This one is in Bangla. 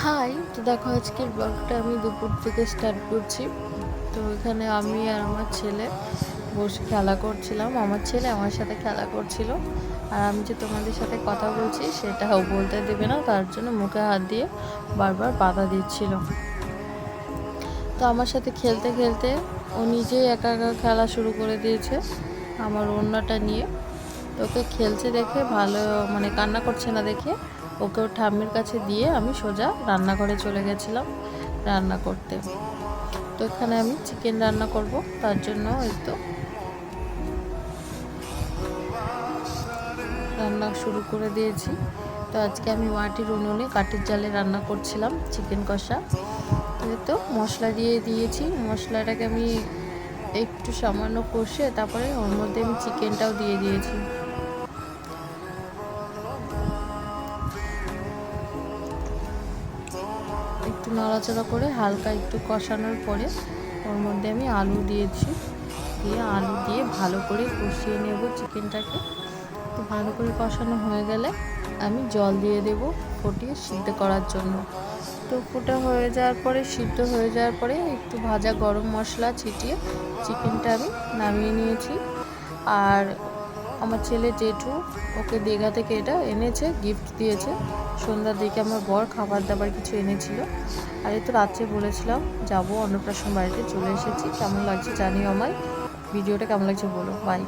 হাই, তো দেখো আজকের ব্লগটা আমি দুপুর থেকে স্টার্ট করছি। তো এখানে আমি আর আমার ছেলে বসে খেলা করছিলাম। আমার ছেলে আমার সাথে খেলা করছিল, আর আমি যে তোমাদের সাথে কথা বলছি সেটাও বলতে দেবে না, তার জন্য মুখে হাত দিয়ে বারবার বাধা দিচ্ছিল। তো আমার সাথে খেলতে খেলতে ও নিজেই একা একা খেলা শুরু করে দিয়েছে আমার ওড়নাটা নিয়ে। তো ওকে খেলছে দেখে ভালো, মানে কান্না করছে না দেখে ওকে ওর ঠাম্মির কাছে দিয়ে আমি সোজা রান্নাঘরে চলে গেছিলাম রান্না করতে। তো এখানে আমি চিকেন রান্না করব, তার জন্য এই তো রান্না শুরু করে দিয়েছি। তো আজকে আমি মাটির উনুনে কাঠের জালে রান্না করছিলাম চিকেন কষা। তো মশলা দিয়ে দিয়েছি, মশলাটাকে আমি একটু সামান্য কষে তারপরে ওর মধ্যে আমি চিকেনটাও দিয়ে দিয়েছি। একটু নাড়াচাড়া করে হালকা একটু কষানোর পরে ওর মধ্যে আমি আলু দিয়েছি, দিয়ে আলু দিয়ে ভালো করে কষিয়ে নেব চিকেনটাকে। তো ভালো করে কষানো হয়ে গেলে আমি জল দিয়ে দেব ফুটিয়ে সিদ্ধ করার জন্য। তো ফুটা হয়ে যাওয়ার পরে, সিদ্ধ হয়ে যাওয়ার পরে একটু ভাজা গরম মশলা ছিটিয়ে চিকেনটা আমি নামিয়ে নিয়েছি। আর আমার ছেলে জেঠু ওকে দীঘা থেকে এটা এনেছে, গিফট দিয়েছে। সন্ধ্যার দিকে আমার বর খাবার দাবার কিছু এনেছিল। আর এই তো রাত্রে বলেছিলাম যাবো অন্নপ্রাশন বাড়িতে, চলে এসেছি। কেমন লাগছে জানিও আমায়, ভিডিওটা কেমন লাগছে বলো। বাই।